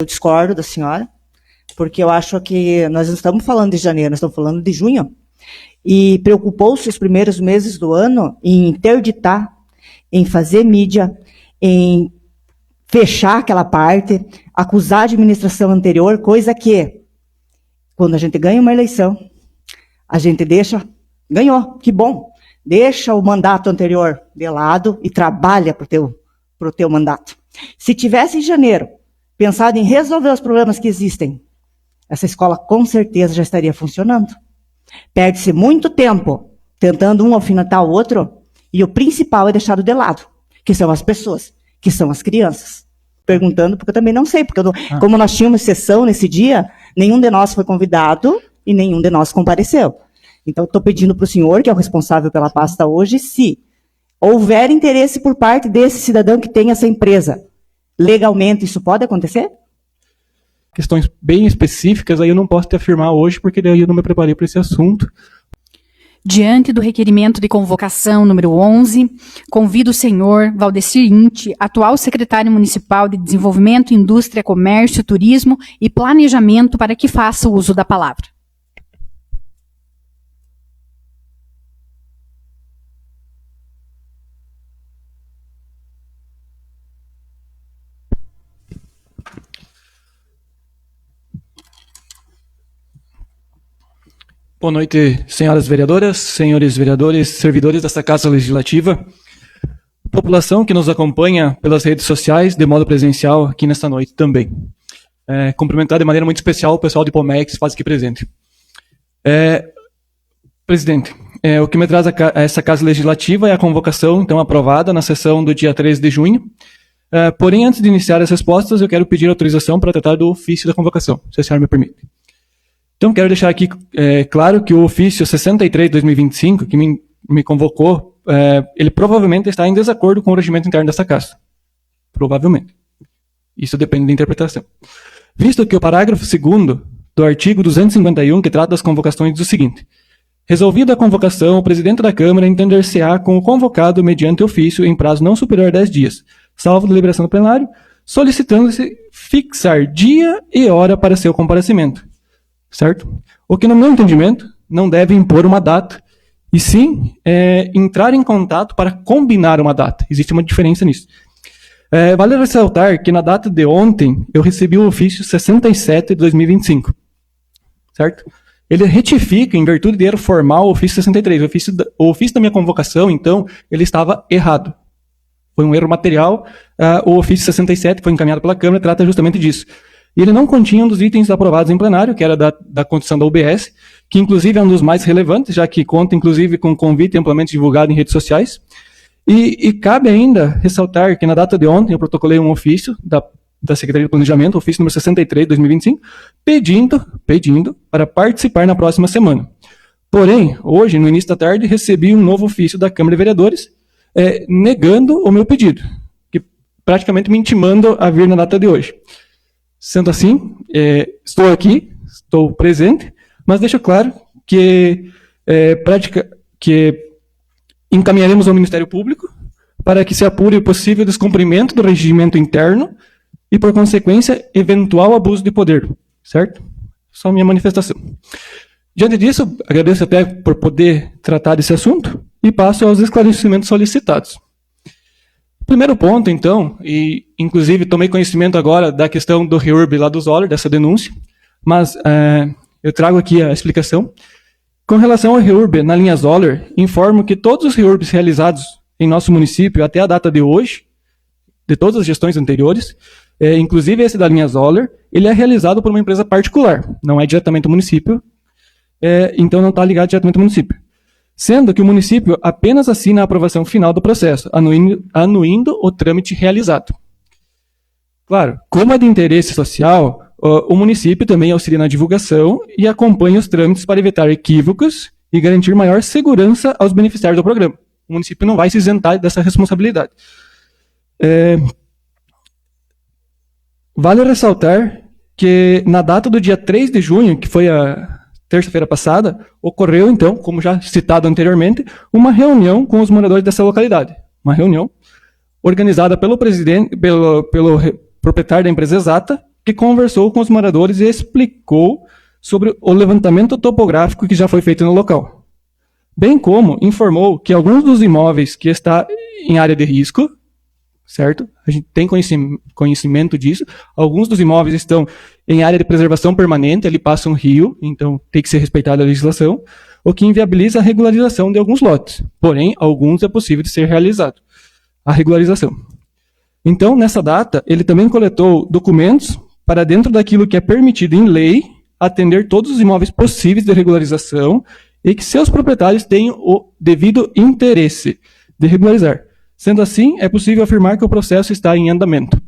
Eu discordo da senhora, porque eu acho que nós não estamos falando de janeiro, nós estamos falando de junho. E preocupou-se os primeiros meses do ano em interditar, em fazer mídia, em fechar aquela parte, acusar a administração anterior, coisa que, quando a gente ganha uma eleição, a gente ganhou, que bom, deixa o mandato anterior de lado e trabalha para o teu mandato. Se tivesse em janeiro pensado em resolver os problemas que existem, essa escola com certeza já estaria funcionando. Perde-se muito tempo tentando um alfinetar o outro e o principal é deixado de lado, que são as pessoas, que são as crianças. Perguntando, porque eu também não sei, porque como nós tínhamos sessão nesse dia, nenhum de nós foi convidado e nenhum de nós compareceu. Então, estou pedindo para o senhor, que é o responsável pela pasta hoje, se houver interesse por parte desse cidadão que tem essa empresa, legalmente isso pode acontecer? Questões bem específicas, aí eu não posso te afirmar hoje, porque daí eu não me preparei para esse assunto. Diante do requerimento de convocação número 11, convido o senhor Valdecir Inti, atual secretário municipal de Desenvolvimento, Indústria, Comércio, Turismo e Planejamento, para que faça o uso da palavra. Boa noite, senhoras vereadoras, senhores vereadores, servidores desta Casa Legislativa, população que nos acompanha pelas redes sociais, de modo presencial, aqui nesta noite também. Cumprimentar de maneira muito especial o pessoal de Pomex, faz aqui presente. Presidente, o que me traz a essa Casa Legislativa é a convocação, então, aprovada na sessão do dia 13 de junho. Porém, antes de iniciar as respostas, eu quero pedir autorização para tratar do ofício da convocação, se a senhora me permite. Então, quero deixar aqui claro que o ofício 63/2025, que me convocou, ele provavelmente está em desacordo com o regimento interno dessa Casa. Provavelmente. Isso depende da interpretação. Visto que o parágrafo 2º do artigo 251, que trata das convocações, diz o seguinte: resolvida a convocação, o presidente da Câmara entender-se-á com o convocado mediante ofício em prazo não superior a 10 dias, salvo deliberação do plenário, solicitando-se fixar dia e hora para seu comparecimento. Certo? O que, no meu entendimento, não deve impor uma data, e sim entrar em contato para combinar uma data. Existe uma diferença nisso. Vale ressaltar que na data de ontem, eu recebi o ofício 67/2025. Certo? Ele retifica, em virtude de erro formal, o ofício 63. O ofício da minha convocação, então, ele estava errado. Foi um erro material. O ofício 67 foi encaminhado pela Câmara, trata justamente disso. E ele não continha um dos itens aprovados em plenário, que era da condição da UBS, que inclusive é um dos mais relevantes, já que conta inclusive com convite amplamente divulgado em redes sociais. E cabe ainda ressaltar que na data de ontem eu protocolei um ofício da Secretaria de Planejamento, ofício número 63/2025, pedindo para participar na próxima semana. Porém, hoje, no início da tarde, recebi um novo ofício da Câmara de Vereadores negando o meu pedido, que praticamente me intimando a vir na data de hoje. Sendo assim, estou aqui, estou presente, mas deixo claro que encaminharemos ao Ministério Público para que se apure o possível descumprimento do regimento interno e, por consequência, eventual abuso de poder, certo? Só minha manifestação. Diante disso, agradeço até por poder tratar desse assunto e passo aos esclarecimentos solicitados. Primeiro ponto, então, e inclusive tomei conhecimento agora da questão do REURB lá do Zoller, dessa denúncia, mas eu trago aqui a explicação. Com relação ao REURB na linha Zoller, informo que todos os REURBs realizados em nosso município até a data de hoje, de todas as gestões anteriores, inclusive esse da linha Zoller, ele é realizado por uma empresa particular, não é diretamente do município, então não está ligado diretamente ao município. Sendo que o município apenas assina a aprovação final do processo, anuindo o trâmite realizado. Claro, como é de interesse social, o município também auxilia na divulgação e acompanha os trâmites para evitar equívocos e garantir maior segurança aos beneficiários do programa. O município não vai se isentar dessa responsabilidade. Vale ressaltar que na data do dia 3 de junho, que foi a terça-feira passada, ocorreu, então, como já citado anteriormente, uma reunião com os moradores dessa localidade. Uma reunião organizada pelo proprietário da empresa Exata que conversou com os moradores e explicou sobre o levantamento topográfico que já foi feito no local. Bem como informou que alguns dos imóveis que está em área de risco, certo? A gente tem conhecimento disso. Alguns dos imóveis estão em área de preservação permanente, ali passa um rio, então tem que ser respeitada a legislação, o que inviabiliza a regularização de alguns lotes. Porém, alguns é possível de ser realizado a regularização. Então, nessa data, ele também coletou documentos para, dentro daquilo que é permitido em lei, atender todos os imóveis possíveis de regularização e que seus proprietários tenham o devido interesse de regularizar. Sendo assim, é possível afirmar que o processo está em andamento.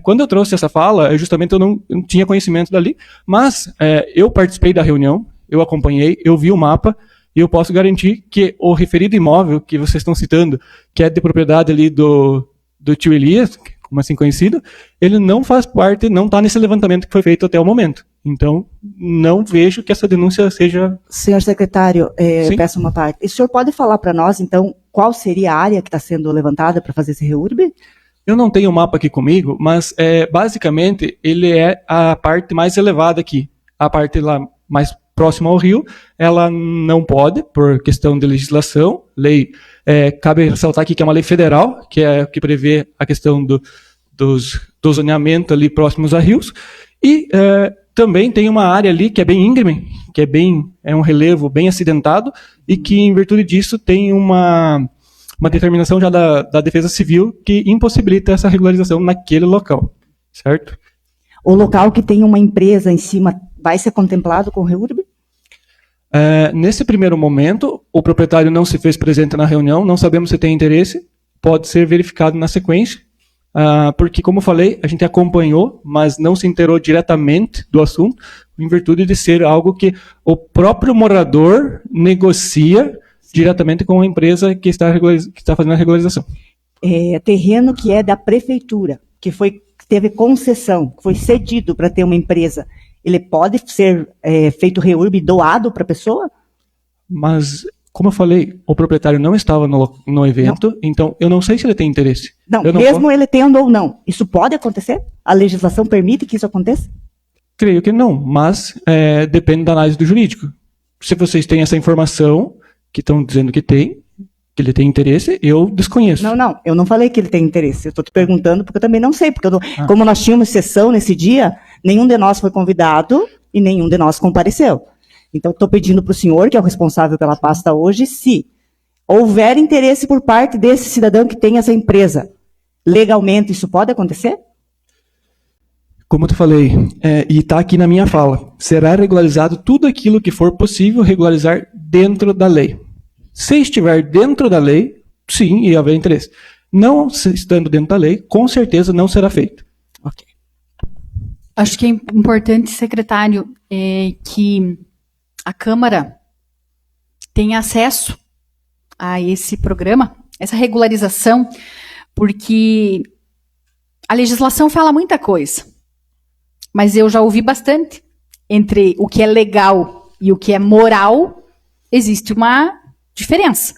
Quando eu trouxe essa fala, justamente eu não tinha conhecimento dali, mas eu participei da reunião, eu acompanhei, eu vi o mapa, e eu posso garantir que o referido imóvel que vocês estão citando, que é de propriedade ali do tio Elias, como assim conhecido, ele não faz parte, não está nesse levantamento que foi feito até o momento. Então, não vejo que essa denúncia seja... Senhor secretário, eu peço uma parte. O senhor pode falar para nós, então, qual seria a área que está sendo levantada para fazer esse REURB? Eu não tenho o mapa aqui comigo, mas basicamente ele é a parte mais elevada aqui. A parte lá mais próxima ao rio, ela não pode, por questão de legislação, lei, cabe ressaltar aqui que é uma lei federal, que prevê a questão do zoneamento ali próximos a rios, e também tem uma área ali que é bem íngreme, que é um relevo bem acidentado, e que em virtude disso tem uma determinação já da Defesa Civil que impossibilita essa regularização naquele local, certo? O local que tem uma empresa em cima vai ser contemplado com o REURB? Nesse primeiro momento, o proprietário não se fez presente na reunião, não sabemos se tem interesse, pode ser verificado na sequência, porque, como eu falei, a gente acompanhou, mas não se inteirou diretamente do assunto, em virtude de ser algo que o próprio morador negocia diretamente com a empresa que está fazendo a regularização. Terreno que é da prefeitura, que teve concessão, que foi cedido para ter uma empresa, ele pode ser feito REURB doado para a pessoa? Mas, como eu falei, o proprietário não estava no evento, não. Então eu não sei se ele tem interesse. Não, mesmo ele tendo ou não, isso pode acontecer? A legislação permite que isso aconteça? Creio que não, mas depende da análise do jurídico. Se vocês têm essa informação, que estão dizendo que ele tem interesse, eu desconheço. Não, eu não falei que ele tem interesse, eu estou te perguntando porque eu também não sei, porque como nós tínhamos sessão nesse dia, nenhum de nós foi convidado e nenhum de nós compareceu. Então, estou pedindo para o senhor, que é o responsável pela pasta hoje, se houver interesse por parte desse cidadão que tem essa empresa, legalmente isso pode acontecer? Como eu te falei, e está aqui na minha fala, será regularizado tudo aquilo que for possível regularizar dentro da lei. Se estiver dentro da lei, sim, e haver interesse. Não estando dentro da lei, com certeza não será feito. Ok. Acho que é importante, secretário, que a Câmara tenha acesso a esse programa, essa regularização, porque a legislação fala muita coisa, mas eu já ouvi bastante. Entre o que é legal e o que é moral, existe uma diferença.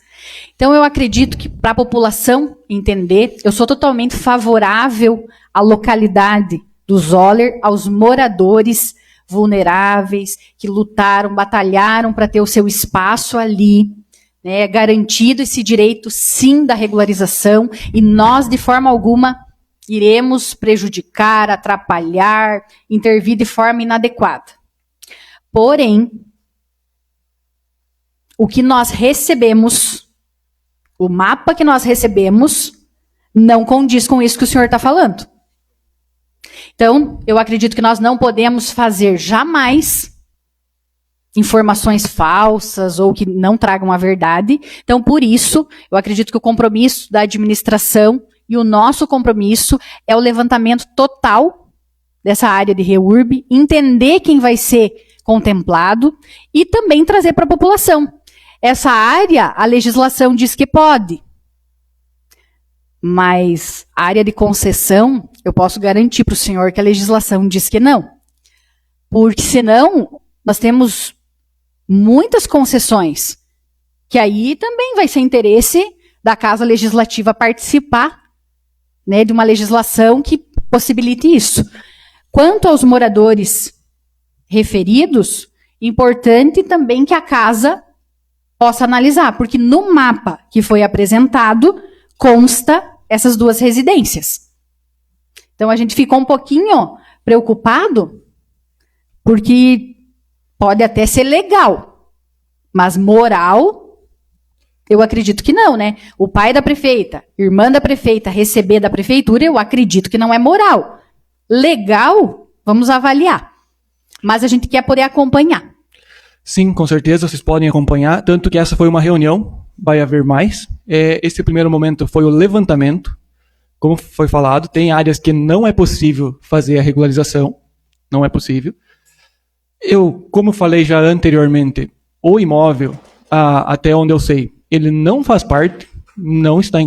Então, eu acredito que, para a população entender, eu sou totalmente favorável à localidade do Zoller, aos moradores vulneráveis, que lutaram, batalharam para ter o seu espaço ali, né, garantido esse direito, sim, da regularização, e nós, de forma alguma, iremos prejudicar, atrapalhar, intervir de forma inadequada. Porém, o que nós recebemos, o mapa que nós recebemos, não condiz com isso que o senhor está falando. Então, eu acredito que nós não podemos fazer jamais informações falsas ou que não tragam a verdade. Então, por isso, eu acredito que o compromisso da administração e o nosso compromisso é o levantamento total dessa área de REURB, entender quem vai ser contemplado e também trazer para a população. Essa área, a legislação diz que pode, mas a área de concessão, eu posso garantir para o senhor que a legislação diz que não. Porque senão, nós temos muitas concessões, que aí também vai ser interesse da Casa Legislativa participar, né, de uma legislação que possibilite isso. Quanto aos moradores referidos, importante também que a casa possa analisar, porque no mapa que foi apresentado consta essas duas residências. Então a gente ficou um pouquinho preocupado, porque pode até ser legal, mas moral, eu acredito que não, né? O pai da prefeita, irmã da prefeita, receber da prefeitura, eu acredito que não é moral. Legal, vamos avaliar. Mas a gente quer poder acompanhar. Sim, com certeza, vocês podem acompanhar, tanto que essa foi uma reunião, vai haver mais. Esse primeiro momento foi o levantamento, como foi falado, tem áreas que não é possível fazer a regularização, não é possível. Como falei já anteriormente, o imóvel, até onde eu sei, ele não faz parte, não está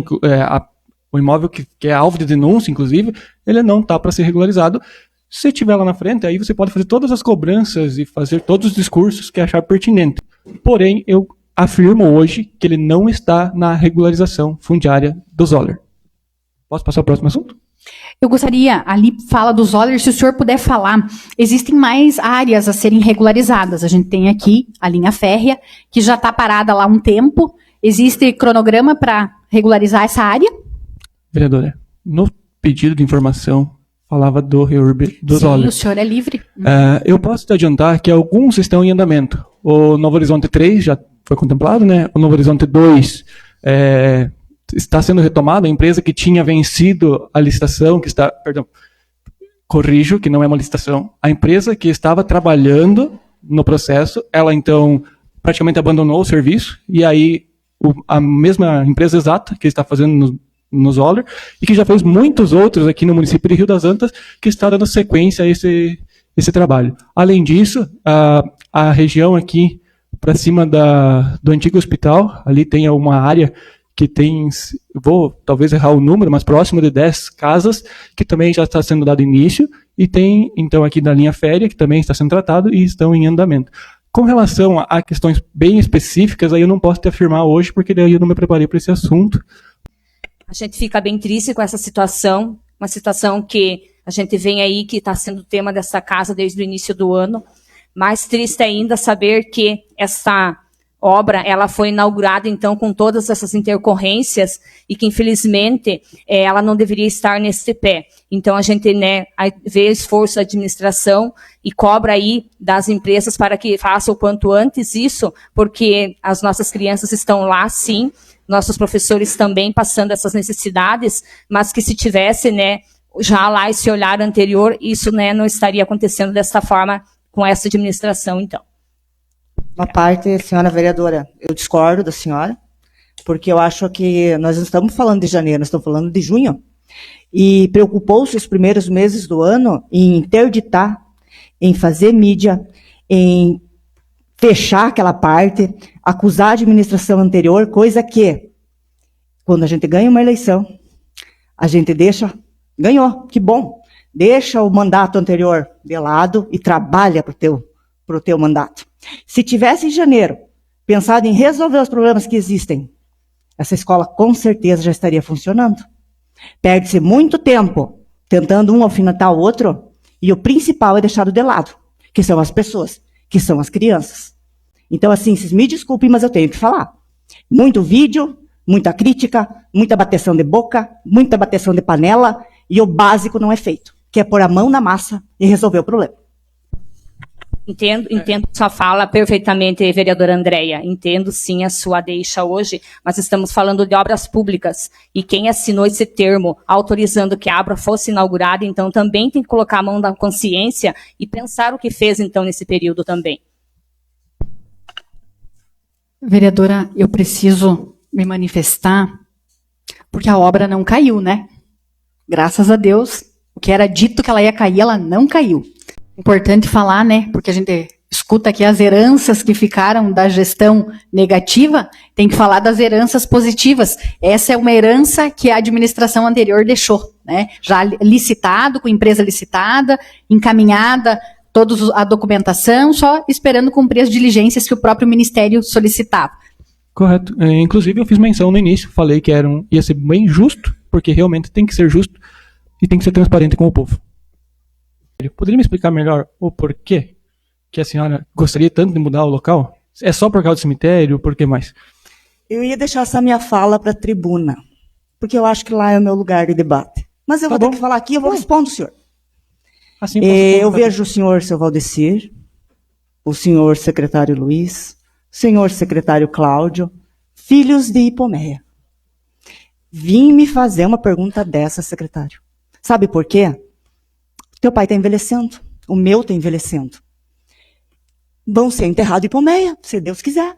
o imóvel que é alvo de denúncia, inclusive, ele não está para ser regularizado. Se tiver lá na frente, aí você pode fazer todas as cobranças e fazer todos os discursos que achar pertinente. Porém, eu afirmo hoje que ele não está na regularização fundiária do Zoller. Posso passar ao próximo assunto? Eu gostaria, ali fala do Zoller, se o senhor puder falar, existem mais áreas a serem regularizadas. A gente tem aqui a linha férrea, que já está parada lá há um tempo. Existe cronograma para regularizar essa área? Vereadora, no pedido de informação, falava do REURB do Zoller. Sim, o senhor é livre. Eu posso te adiantar que alguns estão em andamento. O Novo Horizonte 3 já foi contemplado, né? O Novo Horizonte 2 está sendo retomado. A empresa que tinha vencido a licitação, corrijo que não é uma licitação. A empresa que estava trabalhando no processo, ela então praticamente abandonou o serviço, e aí a mesma empresa exata que está fazendo no Zoller, e que já fez muitos outros aqui no município de Rio das Antas, que está dando sequência a esse trabalho. Além disso, a região aqui para cima do antigo hospital, ali tem uma área que tem, vou talvez errar o número, mas próximo de 10 casas, que também já está sendo dado início, e tem, então, aqui na linha férrea, que também está sendo tratado e estão em andamento. Com relação a questões bem específicas, aí eu não posso te afirmar hoje, porque daí eu não me preparei para esse assunto. A gente fica bem triste com essa situação, uma situação que a gente vem aí, que está sendo tema dessa casa desde o início do ano. Mais triste ainda saber que essa obra, ela foi inaugurada, então, com todas essas intercorrências e que, infelizmente, ela não deveria estar nesse pé. Então, a gente, né, vê esforço da administração e cobra aí das empresas para que façam o quanto antes isso, porque as nossas crianças estão lá, sim, nossos professores também passando essas necessidades, mas que se tivesse, né, já lá esse olhar anterior, isso, né, não estaria acontecendo dessa forma com essa administração, então. Uma parte, senhora vereadora, eu discordo da senhora, porque eu acho que nós não estamos falando de janeiro, nós estamos falando de junho, e preocupou-se os primeiros meses do ano em interditar, em fazer mídia, em fechar aquela parte, acusar a administração anterior, coisa que, quando a gente ganha uma eleição, a gente ganhou, que bom, deixa o mandato anterior de lado e trabalha para o teu mandato. Se tivesse em janeiro pensado em resolver os problemas que existem, essa escola com certeza já estaria funcionando. Perde-se muito tempo tentando um alfinetar o outro, e o principal é deixado de lado, que são as pessoas, que são as crianças. Então, assim, vocês me desculpem, mas eu tenho que falar. Muito vídeo, muita crítica, muita bateção de boca, muita bateção de panela, e o básico não é feito, que é pôr a mão na massa e resolver o problema. Entendo sua fala perfeitamente, vereadora Andréia. Entendo, sim, a sua deixa hoje, mas estamos falando de obras públicas. E quem assinou esse termo autorizando que a obra fosse inaugurada, então também tem que colocar a mão na consciência e pensar o que fez, então, nesse período também. Vereadora, eu preciso me manifestar, porque a obra não caiu, né? Graças a Deus, o que era dito que ela ia cair, ela não caiu. Importante falar, né? Porque a gente escuta aqui as heranças que ficaram da gestão negativa, tem que falar das heranças positivas. Essa é uma herança que a administração anterior deixou, né? Já licitado, com empresa licitada, encaminhada, toda a documentação, só esperando cumprir as diligências que o próprio Ministério solicitava. Correto. Inclusive, eu fiz menção no início, falei que ia ser bem justo, porque realmente tem que ser justo e tem que ser transparente com o povo. Poderia me explicar melhor o porquê que a senhora gostaria tanto de mudar o local? É só por causa do cemitério? Por que mais? Eu ia deixar essa minha fala para a tribuna, porque eu acho que lá é o meu lugar de debate. Mas eu vou ter que falar aqui, eu vou responder, senhor. Assim Eu vejo o senhor, seu Valdecir, o senhor secretário Luiz, o senhor secretário Cláudio, filhos de Ipomeia. Vim me fazer uma pergunta dessa, secretário. Sabe por quê? Teu pai está envelhecendo, o meu está envelhecendo. Vão ser enterrados em Ipomeia, se Deus quiser.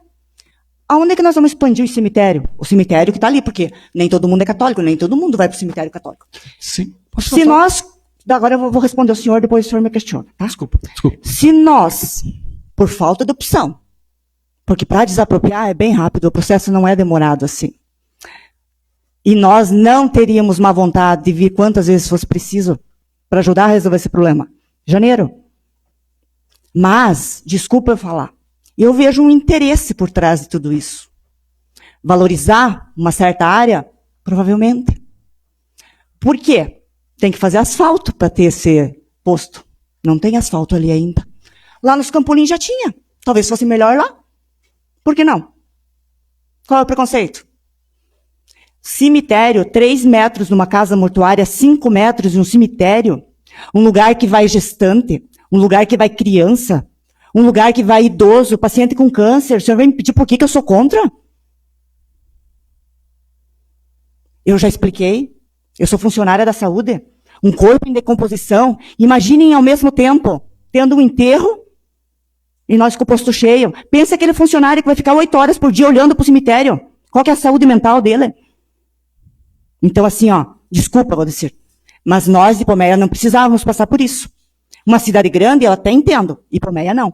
Aonde é que nós vamos expandir o cemitério? O cemitério que está ali, porque nem todo mundo é católico, nem todo mundo vai para o cemitério católico. Sim. Se nós... Agora eu vou responder ao senhor, depois o senhor me questiona. Tá? Desculpa. Se nós, por falta de opção, porque para desapropriar é bem rápido, o processo não é demorado assim, e nós não teríamos má vontade de vir quantas vezes fosse preciso para ajudar a resolver esse problema. Janeiro. Mas, desculpa eu falar, eu vejo um interesse por trás de tudo isso. Valorizar uma certa área? Provavelmente. Por quê? Tem que fazer asfalto para ter esse posto. Não tem asfalto ali ainda. Lá nos Campolim já tinha. Talvez fosse melhor lá. Por que não? Qual é o preconceito? Cemitério, 3 metros numa casa mortuária, 5 metros em um cemitério. Um lugar que vai gestante, um lugar que vai criança, um lugar que vai idoso, paciente com câncer. O senhor vem me pedir por que eu sou contra? Eu já expliquei. Eu sou funcionária da saúde. Um corpo em decomposição. Imaginem ao mesmo tempo, tendo um enterro e nós com o posto cheio. Pensa aquele funcionário que vai ficar 8 horas por dia olhando para o cemitério. Qual que é a saúde mental dele? Então, assim, desculpa, vou dizer, mas nós de Ipomeia não precisávamos passar por isso. Uma cidade grande, eu até entendo. Ipomeia não.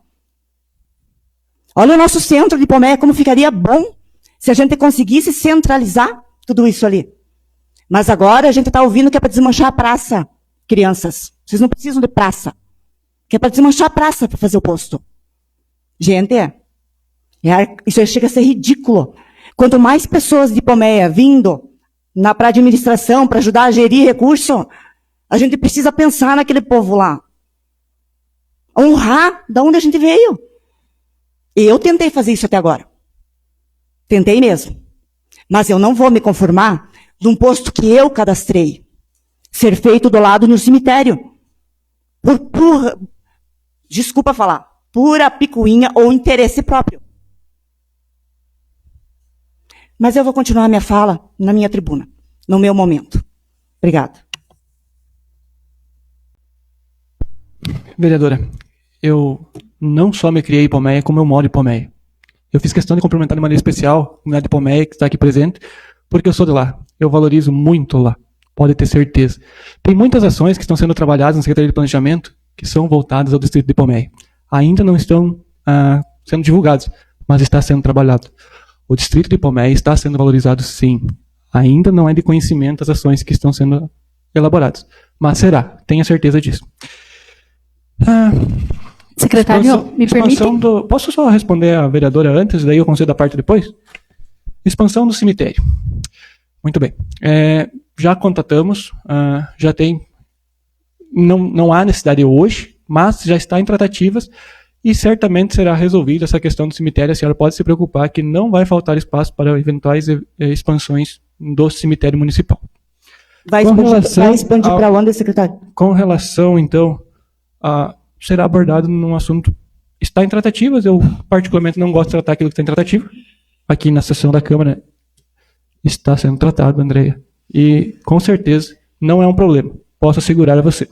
Olha o nosso centro de Ipomeia, como ficaria bom se a gente conseguisse centralizar tudo isso ali. Mas agora a gente está ouvindo que é para desmanchar a praça, crianças. Vocês não precisam de praça. Que é para desmanchar a praça para fazer o posto. Gente, isso chega a ser ridículo. Quanto mais pessoas de Ipomeia vindo para a administração, para ajudar a gerir recurso, a gente precisa pensar naquele povo lá. Honrar de onde a gente veio. Eu tentei fazer isso até agora. Tentei mesmo. Mas eu não vou me conformar de um posto que eu cadastrei ser feito do lado de um cemitério. Desculpa falar, pura picuinha ou interesse próprio. Mas eu vou continuar a minha fala na minha tribuna, no meu momento. Obrigada. Vereadora, eu não só me criei em Ipomeia, como eu moro em Ipomeia. Eu fiz questão de cumprimentar de maneira especial a comunidade de Ipomeia que está aqui presente, porque eu sou de lá. Eu valorizo muito lá, pode ter certeza. Tem muitas ações que estão sendo trabalhadas na Secretaria de Planejamento que são voltadas ao distrito de Ipomeia. Ainda não estão sendo divulgadas, mas está sendo trabalhado. O distrito de Ipomeia está sendo valorizado, sim. Ainda não é de conhecimento as ações que estão sendo elaboradas, mas será, tenha certeza disso. Secretário, me permite? Posso só responder a vereadora antes, daí eu concedo a parte depois? Expansão do cemitério. Muito bem. Já contatamos, já tem... Não há necessidade hoje, mas já está em tratativas e certamente será resolvida essa questão do cemitério. A senhora pode se preocupar que não vai faltar espaço para eventuais expansões do cemitério municipal. Vai expandir para onde, secretário? Com relação, então, será abordado num assunto... Está em tratativas, eu particularmente não gosto de tratar aquilo que está em tratativa. Aqui na sessão da Câmara está sendo tratado, Andréia. E, com certeza, não é um problema. Posso assegurar a você.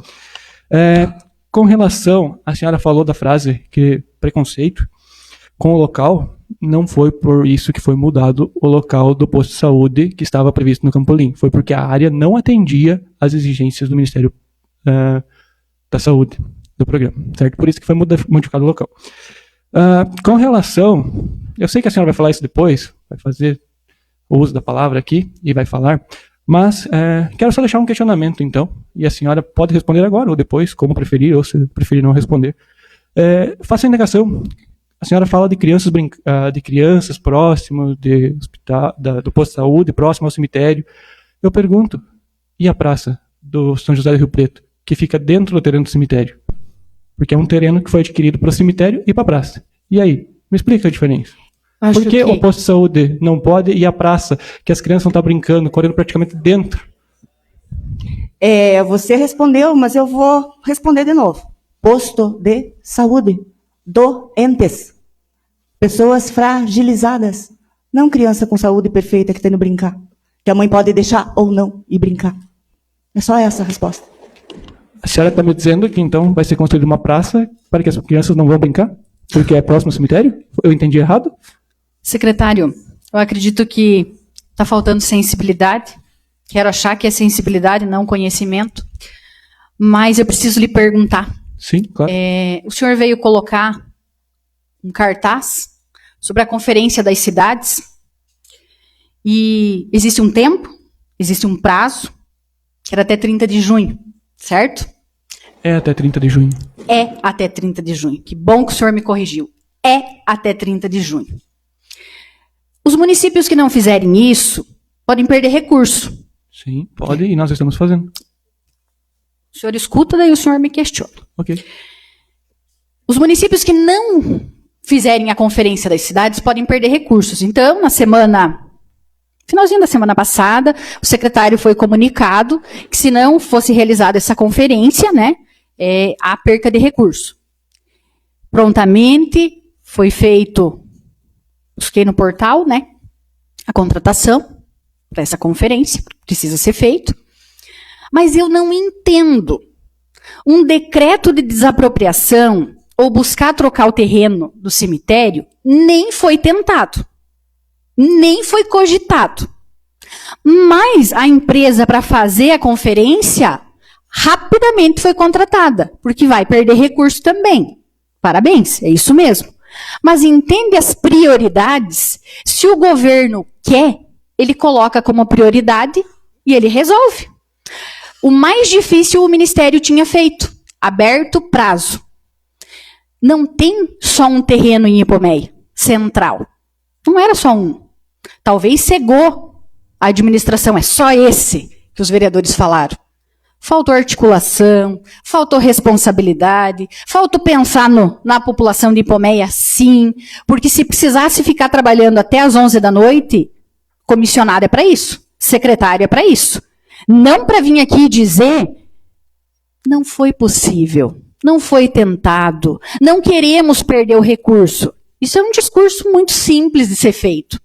Com relação, a senhora falou da frase que preconceito com o local, não foi por isso que foi mudado o local do posto de saúde que estava previsto no Campolim. Foi porque a área não atendia às exigências do Ministério da Saúde, do programa, certo? Por isso que foi modificado o local. Com relação, eu sei que a senhora vai falar isso depois, vai fazer o uso da palavra aqui e vai falar, mas quero só deixar um questionamento, então, e a senhora pode responder agora ou depois, como preferir, ou se preferir não responder. Faça a indagação. A senhora fala de crianças, de crianças próximo de hospital, do posto de saúde, próximo ao cemitério. Eu pergunto, e a praça do São José do Rio Preto, que fica dentro do terreno do cemitério? Porque é um terreno que foi adquirido para o cemitério e para a praça. E aí? Me explica a diferença. Acho Por que o posto de saúde não pode e a praça, que as crianças vão estar brincando, correndo praticamente dentro? Você respondeu, mas eu vou responder de novo. Posto de saúde. Doentes. Pessoas fragilizadas. Não criança com saúde perfeita que está indo brincar. Que a mãe pode deixar ou não ir brincar. É só essa a resposta. A senhora está me dizendo que então vai ser construída uma praça para que as crianças não vão brincar? Porque é próximo ao cemitério? Eu entendi errado? Secretário, eu acredito que está faltando sensibilidade. Quero achar que é sensibilidade, não conhecimento. Mas eu preciso lhe perguntar. Sim, claro. O senhor veio colocar um cartaz sobre a Conferência das Cidades. E existe um tempo, existe um prazo, que era até 30 de junho, certo? É até 30 de junho. É até 30 de junho. Que bom que o senhor me corrigiu. É até 30 de junho. Os municípios que não fizerem isso podem perder recurso. Sim, pode, e nós estamos fazendo. O senhor escuta, daí o senhor me questiona. Ok. Os municípios que não fizerem a Conferência das Cidades podem perder recursos. Então, finalzinho da semana passada, o secretário foi comunicado que se não fosse realizada essa conferência, há perca de recurso. Prontamente foi feito, busquei no portal, a contratação para essa conferência, precisa ser feito. Mas eu não entendo um decreto de desapropriação ou buscar trocar o terreno do cemitério nem foi tentado, nem foi cogitado. Mas a empresa para fazer a conferência rapidamente foi contratada, porque vai perder recurso também. Parabéns, é isso mesmo. Mas entende as prioridades? Se o governo quer, ele coloca como prioridade e ele resolve. O mais difícil o Ministério tinha feito, aberto prazo. Não tem só um terreno em Ipomeia, central. Não era só um. Talvez cegou a administração, é só esse que os vereadores falaram. Faltou articulação, faltou responsabilidade, faltou pensar na população de Ipomeia, sim, porque se precisasse ficar trabalhando até às 11 da noite, comissionado é para isso, secretário é para isso. Não para vir aqui dizer, não foi possível, não foi tentado, não queremos perder o recurso. Isso é um discurso muito simples de ser feito.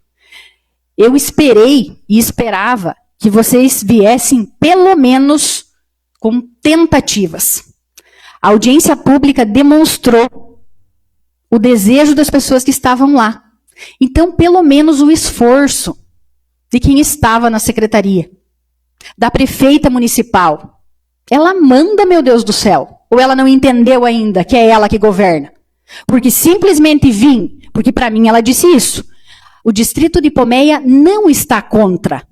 Eu esperei e esperava que vocês viessem pelo menos com tentativas. A audiência pública demonstrou o desejo das pessoas que estavam lá. Então, pelo menos o esforço de quem estava na secretaria, da prefeita municipal. Ela manda, meu Deus do céu. Ou ela não entendeu ainda que é ela que governa? Porque simplesmente porque para mim ela disse isso. O distrito de Ipomeia não está contra